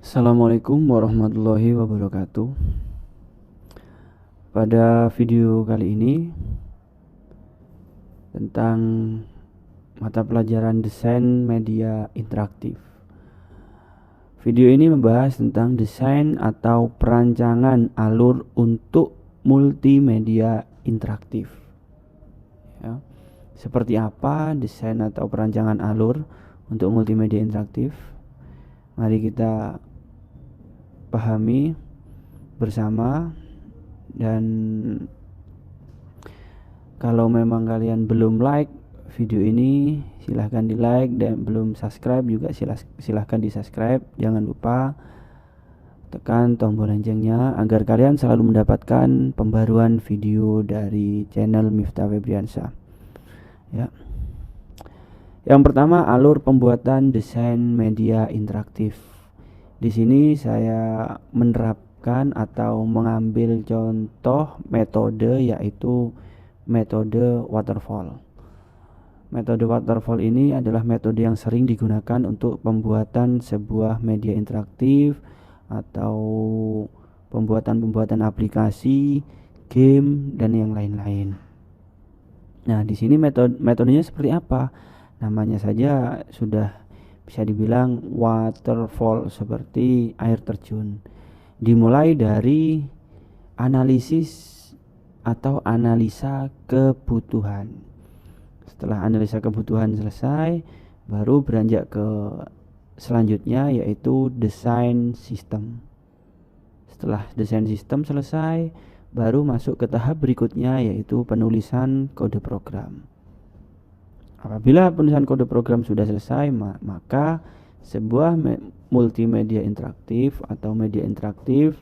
Assalamualaikum warahmatullahi wabarakatuh. Pada video kali ini tentang mata pelajaran desain media interaktif. Video ini membahas tentang desain atau perancangan alur untuk multimedia interaktif. Ya. Seperti apa desain atau perancangan alur untuk multimedia interaktif? Mari kita pahami bersama. Dan kalau memang kalian belum like video ini, silahkan di like, dan belum subscribe juga silahkan di subscribe. Jangan lupa tekan tombol loncengnya agar kalian selalu mendapatkan pembaruan video dari channel Miftah Febriansyah. Ya. Yang pertama, alur pembuatan desain media interaktif. Di sini saya menerapkan atau mengambil contoh metode, yaitu metode waterfall. Metode waterfall ini adalah metode yang sering digunakan untuk pembuatan sebuah media interaktif atau pembuatan aplikasi, game, dan yang lain-lain. Nah, di sini metodenya seperti apa? Namanya saja sudah bisa dibilang waterfall, seperti air terjun. Dimulai dari analisis atau analisa kebutuhan. Setelah analisa kebutuhan selesai, baru beranjak ke selanjutnya, yaitu desain sistem. Setelah desain sistem selesai, baru masuk ke tahap berikutnya, yaitu penulisan kode program. Apabila penulisan kode program sudah selesai, maka sebuah multimedia interaktif atau media interaktif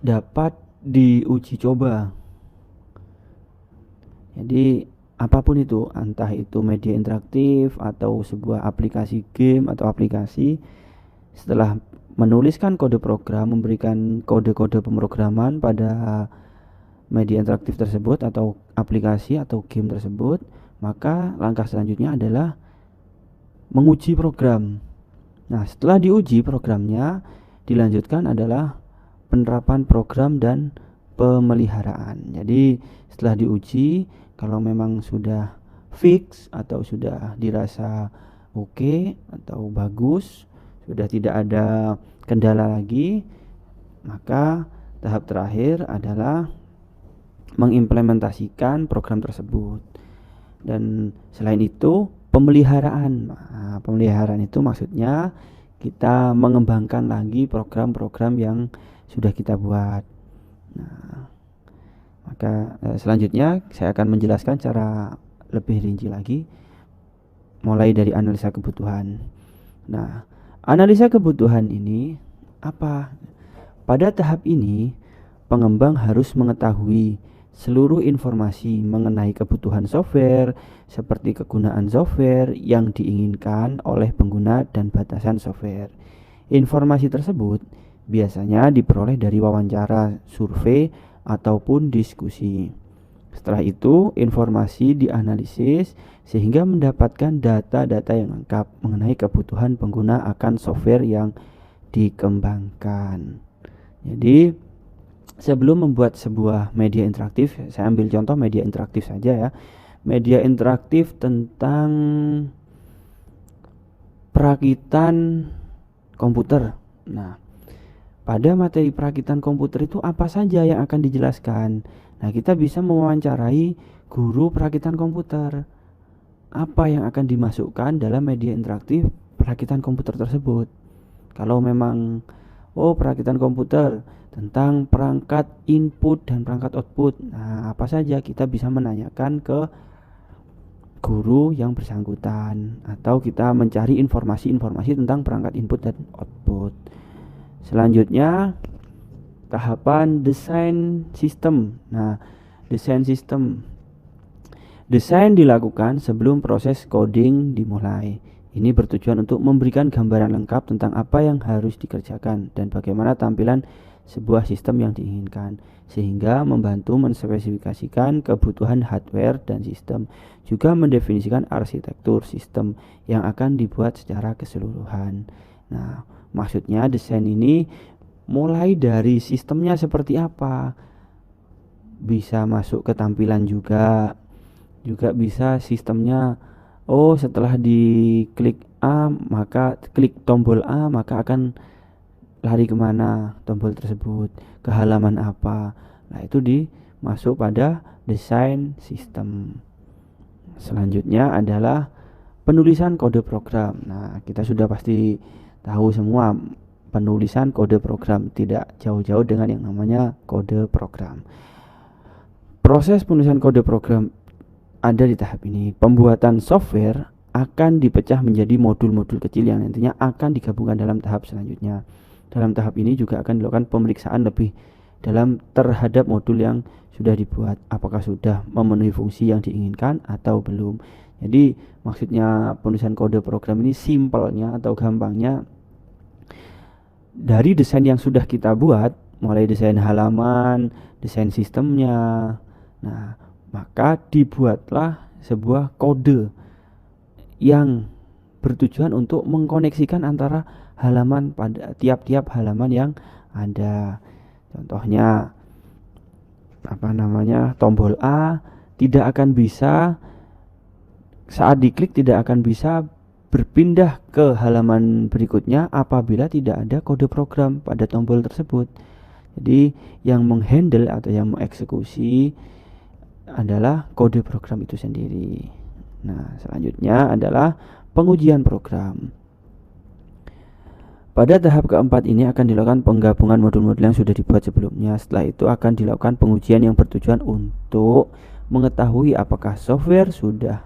dapat diuji coba. Jadi apapun itu, entah itu media interaktif atau sebuah aplikasi game atau aplikasi, setelah menuliskan kode program, memberikan kode-kode pemrograman pada media interaktif tersebut atau aplikasi atau game tersebut, maka langkah selanjutnya adalah menguji program. Nah, setelah diuji programnya, dilanjutkan adalah penerapan program dan pemeliharaan. Jadi setelah diuji, kalau memang sudah fix atau sudah dirasa oke atau bagus, sudah tidak ada kendala lagi, maka tahap terakhir adalah mengimplementasikan program tersebut. Dan selain itu, pemeliharaan. Nah, pemeliharaan itu maksudnya kita mengembangkan lagi program-program yang sudah kita buat. Nah, maka selanjutnya saya akan menjelaskan cara lebih rinci lagi, mulai dari analisa kebutuhan. Nah, analisa kebutuhan ini apa? Pada tahap ini, pengembang harus mengetahui seluruh informasi mengenai kebutuhan software, seperti kegunaan software yang diinginkan oleh pengguna dan batasan software. Informasi tersebut biasanya diperoleh dari wawancara, survei, ataupun diskusi. Setelah itu, informasi dianalisis sehingga mendapatkan data-data yang lengkap mengenai kebutuhan pengguna akan software yang dikembangkan. Jadi sebelum membuat sebuah media interaktif, saya ambil contoh media interaktif saja ya. Media interaktif tentang perakitan komputer. Nah, pada materi perakitan komputer itu apa saja yang akan dijelaskan? Nah, kita bisa mewawancarai guru perakitan komputer. Apa yang akan dimasukkan dalam media interaktif perakitan komputer tersebut? Kalau memang perakitan komputer tentang perangkat input dan perangkat output. Nah, apa saja kita bisa menanyakan ke guru yang bersangkutan, atau kita mencari informasi-informasi tentang perangkat input dan output. Selanjutnya, tahapan desain sistem. Nah, desain sistem. Desain dilakukan sebelum proses coding dimulai. Ini bertujuan untuk memberikan gambaran lengkap tentang apa yang harus dikerjakan dan bagaimana tampilan sebuah sistem yang diinginkan, sehingga membantu menspesifikasikan kebutuhan hardware dan sistem, juga mendefinisikan arsitektur sistem yang akan dibuat secara keseluruhan. Nah, maksudnya desain ini mulai dari sistemnya seperti apa, bisa masuk ke tampilan juga bisa sistemnya. Oh, setelah diklik A, maka klik tombol A, maka akan lari kemana tombol tersebut, ke halaman apa. Nah, itu masuk pada desain sistem. Selanjutnya adalah penulisan kode program. Nah, kita sudah pasti tahu semua penulisan kode program, tidak jauh-jauh dengan yang namanya kode program. Proses penulisan kode program ada di tahap ini. Pembuatan software akan dipecah menjadi modul-modul kecil yang nantinya akan digabungkan dalam tahap selanjutnya. Dalam tahap ini juga akan dilakukan pemeriksaan lebih dalam terhadap modul yang sudah dibuat, apakah sudah memenuhi fungsi yang diinginkan atau belum. Jadi maksudnya penulisan kode program ini simpelnya atau gampangnya, dari desain yang sudah kita buat, mulai desain halaman, desain sistemnya, nah maka dibuatlah sebuah kode yang bertujuan untuk mengkoneksikan antara halaman pada tiap-tiap halaman yang ada. Contohnya tombol A tidak akan bisa, saat diklik tidak akan bisa berpindah ke halaman berikutnya apabila tidak ada kode program pada tombol tersebut. Jadi yang menghandle atau yang mengeksekusi adalah kode program itu sendiri. Nah, selanjutnya adalah pengujian program. Pada tahap keempat ini akan dilakukan penggabungan modul-modul yang sudah dibuat sebelumnya. Setelah itu akan dilakukan pengujian yang bertujuan untuk mengetahui apakah software sudah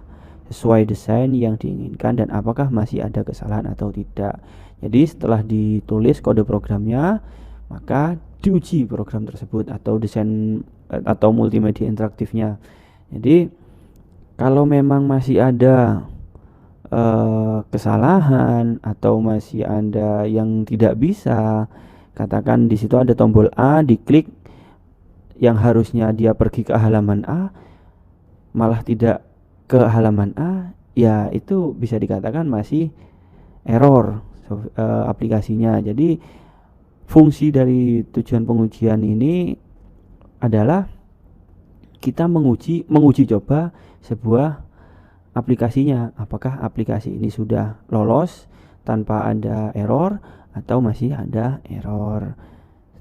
sesuai desain yang diinginkan dan apakah masih ada kesalahan atau tidak. Jadi setelah ditulis kode programnya, maka diuji program tersebut atau desain atau multimedia interaktifnya. Jadi kalau memang masih ada kesalahan atau masih ada yang tidak bisa, katakan di situ ada tombol A, diklik yang harusnya dia pergi ke halaman A malah tidak ke halaman A, ya itu bisa dikatakan masih error aplikasinya. Jadi fungsi dari tujuan pengujian ini adalah kita menguji coba sebuah aplikasinya, apakah aplikasi ini sudah lolos tanpa ada error atau masih ada error.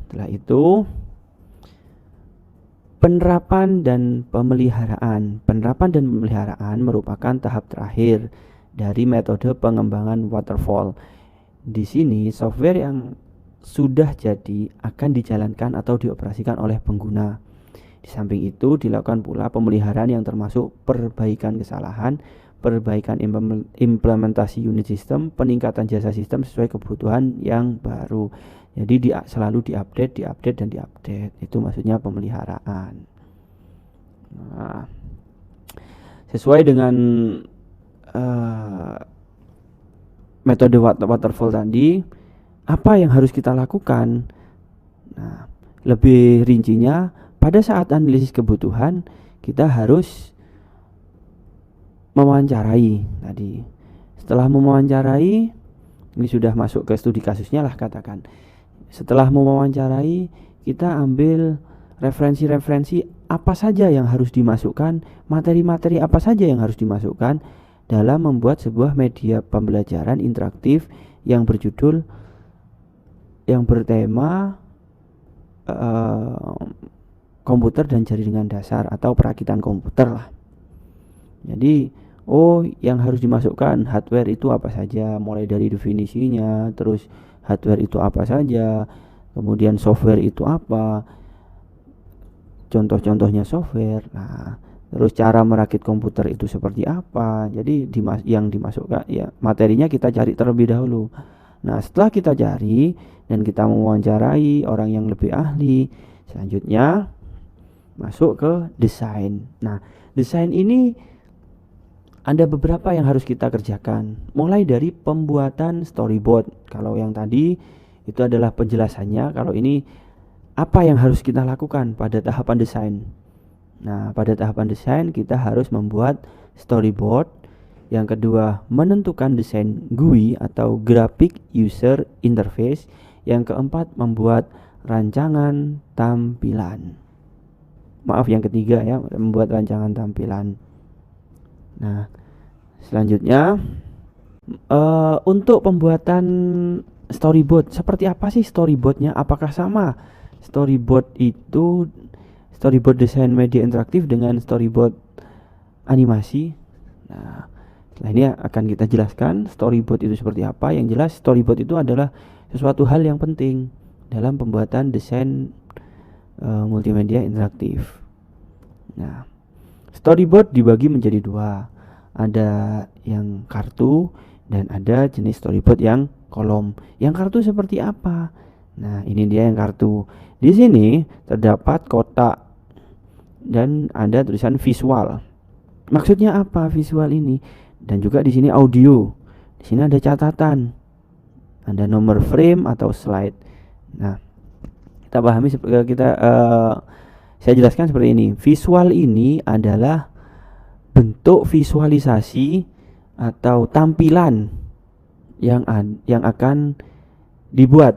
Setelah itu penerapan dan pemeliharaan. Penerapan dan pemeliharaan merupakan tahap terakhir dari metode pengembangan waterfall. Di sini software yang sudah jadi akan dijalankan atau dioperasikan oleh pengguna. Di samping itu dilakukan pula pemeliharaan yang termasuk perbaikan kesalahan, perbaikan implementasi unit sistem, peningkatan jasa sistem sesuai kebutuhan yang baru. Jadi selalu diupdate dan diupdate. Itu maksudnya pemeliharaan. Nah, sesuai dengan metode waterfall tadi, apa yang harus kita lakukan? Nah, lebih rincinya, pada saat analisis kebutuhan kita harus mewawancarai tadi. Setelah mewawancarai, ini sudah masuk ke studi kasusnya lah katakan. Setelah mewawancarai, kita ambil referensi-referensi apa saja yang harus dimasukkan, materi-materi apa saja yang harus dimasukkan dalam membuat sebuah media pembelajaran interaktif yang berjudul, yang bertema komputer dan jaringan dasar atau perakitan komputer lah. Jadi yang harus dimasukkan hardware itu apa saja, mulai dari definisinya, terus hardware itu apa saja, kemudian software itu apa, contoh-contohnya software. Nah, terus cara merakit komputer itu seperti apa. Jadi yang dimasukkan ya materinya kita cari terlebih dahulu. Nah, setelah kita cari dan kita mewawancarai orang yang lebih ahli, selanjutnya masuk ke desain. Nah, desain ini ada beberapa yang harus kita kerjakan, mulai dari pembuatan storyboard. Kalau yang tadi itu adalah penjelasannya, kalau ini apa yang harus kita lakukan pada tahapan desain? Nah, pada tahapan desain kita harus membuat storyboard. Yang kedua, menentukan desain GUI atau Graphic User Interface. Yang keempat, membuat rancangan tampilan. Maaf, yang ketiga ya, membuat rancangan tampilan. Nah, selanjutnya untuk pembuatan storyboard, seperti apa sih storyboardnya? Apakah sama storyboard desain media interaktif dengan storyboard animasi? Nah, setelah ini akan kita jelaskan storyboard itu seperti apa. Yang jelas storyboard itu adalah sesuatu hal yang penting dalam pembuatan desain multimedia interaktif. Nah, storyboard dibagi menjadi dua. Ada yang kartu dan ada jenis storyboard yang kolom. Yang kartu seperti apa? Nah, ini dia yang kartu. Di sini terdapat kotak dan ada tulisan visual. Maksudnya apa visual ini? Dan juga di sini audio. Di sini ada catatan. Ada nomor frame atau slide. Nah, kita pahami saya jelaskan seperti ini. Visual ini adalah bentuk visualisasi atau tampilan yang akan dibuat.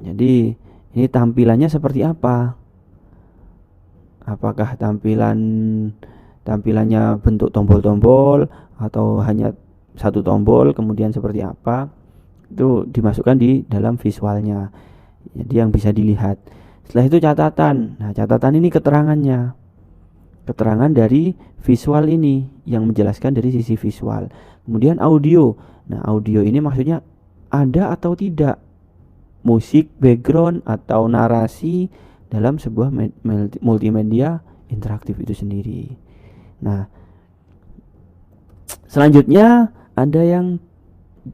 Jadi ini tampilannya seperti apa? Apakah tampilannya bentuk tombol-tombol atau hanya satu tombol, kemudian seperti apa? Itu dimasukkan di dalam visualnya. Jadi yang bisa dilihat. Setelah itu catatan. Nah, catatan ini keterangannya. Keterangan dari visual ini yang menjelaskan dari sisi visual. Kemudian audio. Nah, audio ini maksudnya ada atau tidak musik, background atau narasi dalam sebuah multimedia interaktif itu sendiri. Nah, selanjutnya ada yang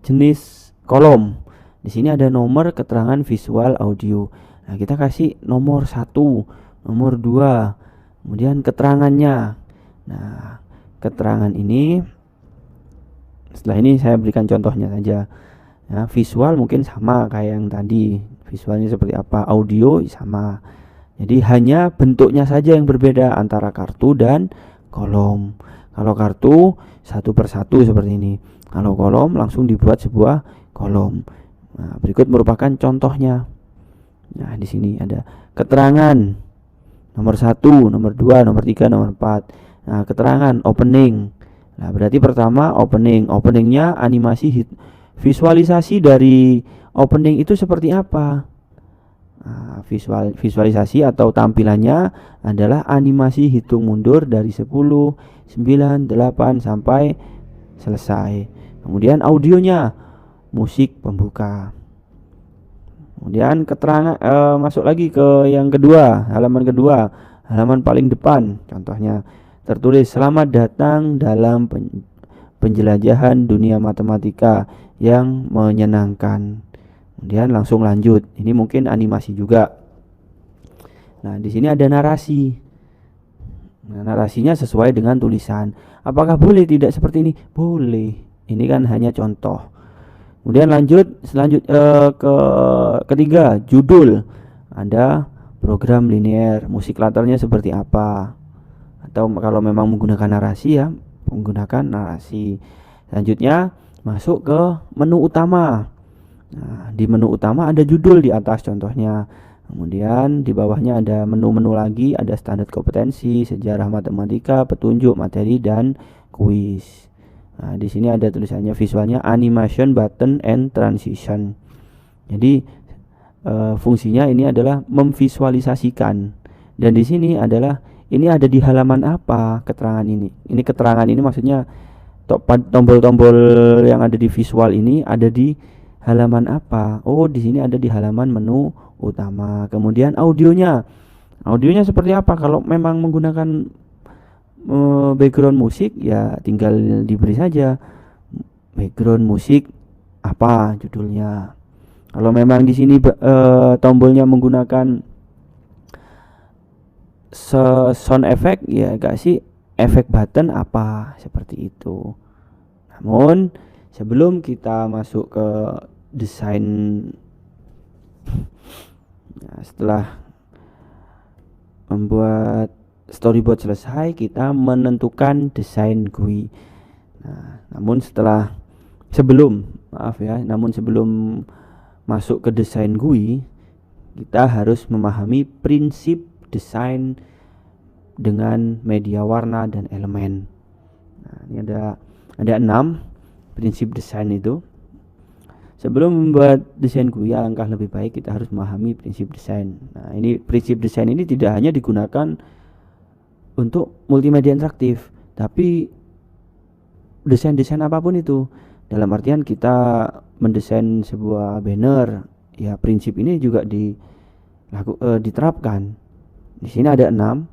jenis kolom. Di sini ada nomor keterangan visual audio. Nah, kita kasih nomor 1, nomor 2, kemudian keterangannya. Nah, keterangan ini setelah ini saya berikan contohnya saja. Ya, visual mungkin sama kayak yang tadi. Visualnya seperti apa, audio sama. Jadi hanya bentuknya saja yang berbeda antara kartu dan kolom. Kalau kartu satu persatu seperti ini. Kalau kolom langsung dibuat sebuah kolom. Nah, berikut merupakan contohnya. Nah, di sini ada keterangan nomor 1, nomor 2, nomor 3, nomor 4. Nah, keterangan opening. Nah, berarti pertama opening. Openingnya animasi visualisasi dari opening itu seperti apa? Nah, visualisasi atau tampilannya adalah animasi hitung mundur dari 10, 9, 8 sampai selesai. Kemudian audionya musik pembuka. Kemudian keterangan masuk lagi ke yang kedua, halaman paling depan. Contohnya tertulis selamat datang dalam penjelajahan dunia matematika yang menyenangkan. Kemudian langsung lanjut. Ini mungkin animasi juga. Nah, di sini ada narasi. Nah, narasinya sesuai dengan tulisan. Apakah boleh tidak seperti ini? Boleh. Ini kan hanya contoh. Kemudian ke ketiga, judul. Ada program linear, musik latarnya seperti apa? Atau kalau memang menggunakan narasi ya, menggunakan narasi. Selanjutnya masuk ke menu utama. Nah, di menu utama ada judul di atas contohnya. Kemudian di bawahnya ada menu-menu lagi, ada standar kompetensi, sejarah matematika, petunjuk materi dan kuis. Nah, di sini ada tulisannya visualnya animation button and transition. Jadi fungsinya ini adalah memvisualisasikan. Dan di sini adalah ini ada di halaman apa keterangan ini. Ini keterangan ini maksudnya tombol-tombol yang ada di visual ini ada di halaman apa? Oh, di sini ada di halaman menu utama. Kemudian audionya. Audionya seperti apa? Kalau memang menggunakan background musik ya tinggal diberi saja background musik apa judulnya. Kalau memang di sini tombolnya menggunakan sound effect ya kasih efek button apa seperti itu. Namun sebelum kita masuk ke desain Nah, setelah membuat storyboard selesai, kita menentukan desain GUI. Nah, namun sebelum masuk ke desain GUI, kita harus memahami prinsip desain dengan media warna dan elemen. Nah, ini ada 6 prinsip desain itu. Sebelum membuat desain GUI, alangkah lebih baik kita harus memahami prinsip desain. Nah, ini prinsip desain ini tidak hanya digunakan untuk multimedia interaktif, tapi desain-desain apapun itu. Dalam artian kita mendesain sebuah banner, ya prinsip ini juga diterapkan. Di sini ada 6,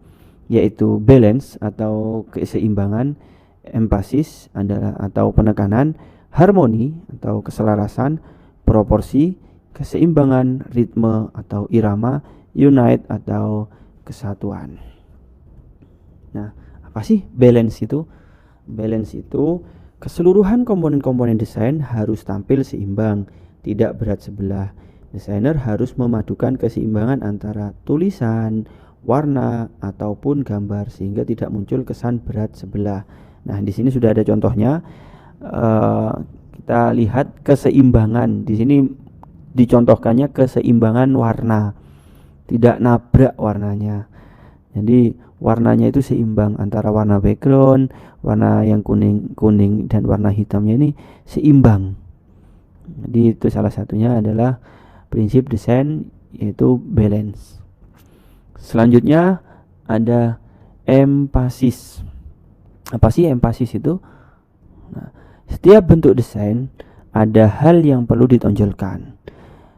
yaitu balance atau keseimbangan, emphasis adalah atau penekanan, harmoni atau keselarasan, proporsi, keseimbangan, ritme atau irama, unite atau kesatuan. Nah, apa sih balance itu? Balance itu keseluruhan komponen-komponen desain harus tampil seimbang, tidak berat sebelah. Desainer harus memadukan keseimbangan antara tulisan, warna ataupun gambar sehingga tidak muncul kesan berat sebelah. Nah, di sini sudah ada contohnya. Kita lihat keseimbangan. Di sini dicontohkannya keseimbangan warna, tidak nabrak warnanya. Jadi warnanya itu seimbang antara warna background, warna yang kuning dan warna hitamnya ini seimbang. Jadi itu salah satunya adalah prinsip desain, yaitu balance. Selanjutnya ada emphasis. Apa sih emphasis itu? Nah, setiap bentuk desain ada hal yang perlu ditonjolkan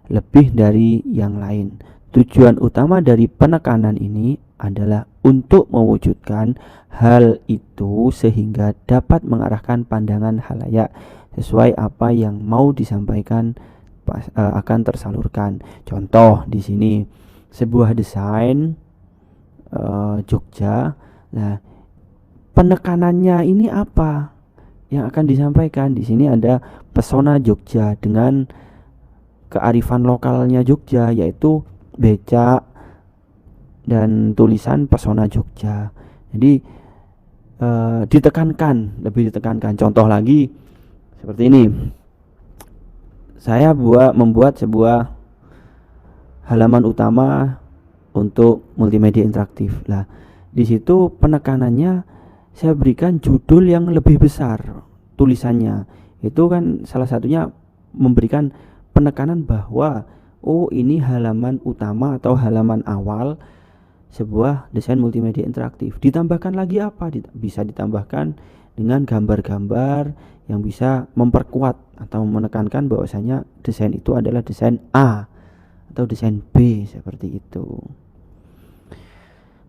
lebih dari yang lain. Tujuan utama dari penekanan ini adalah untuk mewujudkan hal itu sehingga dapat mengarahkan pandangan halayak sesuai apa yang mau disampaikan akan tersalurkan. Contoh di sini sebuah desain Jogja. Nah, penekanannya ini apa yang akan disampaikan? Di sini ada pesona Jogja dengan kearifan lokalnya Jogja, yaitu becak dan tulisan pesona Jogja. Jadi lebih ditekankan. Contoh lagi seperti ini. Saya membuat sebuah halaman utama untuk multimedia interaktif. Lah, di situ penekanannya saya berikan judul yang lebih besar tulisannya. Itu kan salah satunya memberikan penekanan bahwa ini halaman utama atau halaman awal sebuah desain multimedia interaktif. Ditambahkan lagi apa? Bisa ditambahkan dengan gambar-gambar yang bisa memperkuat atau menekankan bahwasanya desain itu adalah desain A atau desain B, seperti itu.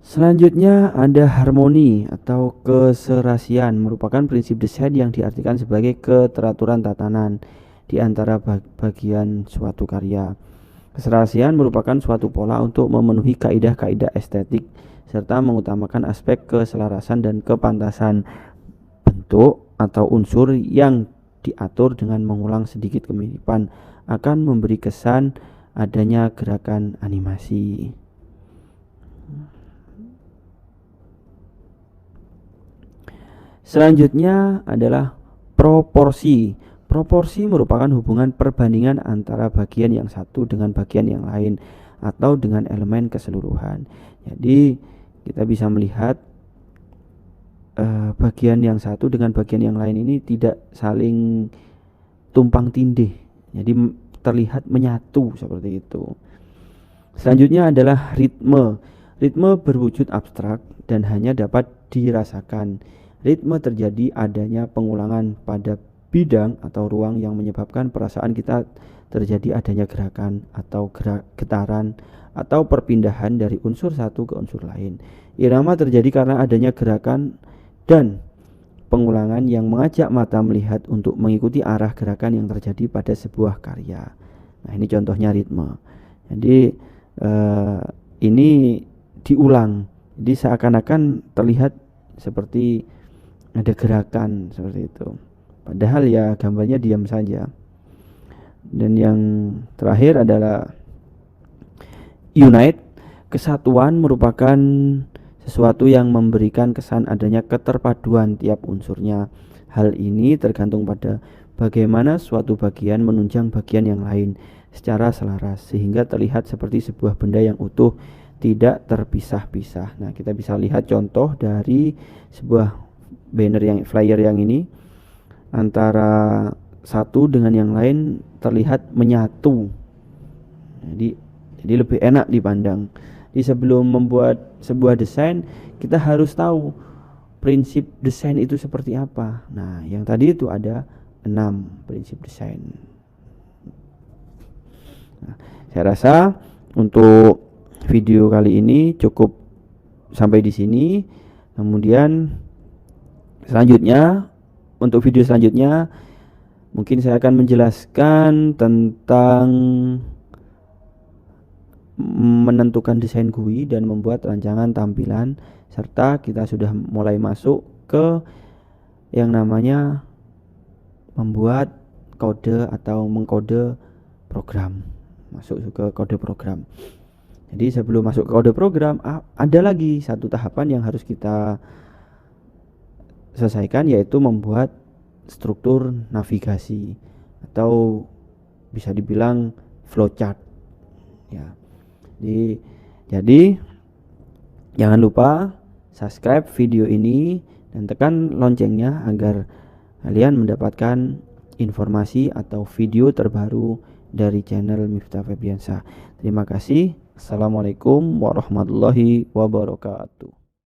Selanjutnya ada harmoni atau keserasian, merupakan prinsip desain yang diartikan sebagai keteraturan tatanan di antara bagian suatu karya. Keserasian merupakan suatu pola untuk memenuhi kaidah-kaidah estetik serta mengutamakan aspek keselarasan dan kepantasan bentuk atau unsur yang diatur dengan mengulang sedikit kemiripan akan memberi kesan adanya gerakan animasi. Selanjutnya adalah proporsi. Proporsi merupakan hubungan perbandingan antara bagian yang satu dengan bagian yang lain atau dengan elemen keseluruhan. Jadi kita bisa melihat bagian yang satu dengan bagian yang lain ini tidak saling tumpang tindih. Jadi terlihat menyatu seperti itu. Selanjutnya adalah ritme. Ritme berwujud abstrak dan hanya dapat dirasakan. Ritme terjadi adanya pengulangan pada bidang atau ruang yang menyebabkan perasaan kita terjadi adanya gerakan atau getaran atau perpindahan dari unsur satu ke unsur lain. Irama terjadi karena adanya gerakan dan pengulangan yang mengajak mata melihat untuk mengikuti arah gerakan yang terjadi pada sebuah karya. Nah, ini contohnya ritme. Jadi ini diulang. Jadi seakan-akan terlihat seperti ada gerakan seperti itu. Padahal ya gambarnya diam saja. Dan yang terakhir adalah unite, kesatuan merupakan sesuatu yang memberikan kesan adanya keterpaduan tiap unsurnya. Hal ini tergantung pada bagaimana suatu bagian menunjang bagian yang lain secara selaras sehingga terlihat seperti sebuah benda yang utuh, tidak terpisah-pisah. Nah, kita bisa lihat contoh dari sebuah banner yang flyer yang ini, antara satu dengan yang lain terlihat menyatu. Jadi lebih enak dipandang. Di sebelum membuat sebuah desain, kita harus tahu prinsip desain itu seperti apa. Nah, yang tadi itu ada 6 prinsip desain. Nah, saya rasa untuk video kali ini cukup sampai di sini. Kemudian selanjutnya, untuk video selanjutnya mungkin saya akan menjelaskan tentang menentukan desain GUI dan membuat rancangan tampilan, serta kita sudah mulai masuk ke yang namanya membuat kode atau mengkode program, masuk ke kode program. Jadi sebelum masuk ke kode program, ada lagi satu tahapan yang harus kita selesaikan, yaitu membuat struktur navigasi atau bisa dibilang flowchart ya. Jadi jangan lupa subscribe video ini dan tekan loncengnya agar kalian mendapatkan informasi atau video terbaru dari channel Miftah Febriansyah. Terima kasih. Assalamualaikum warahmatullahi wabarakatuh.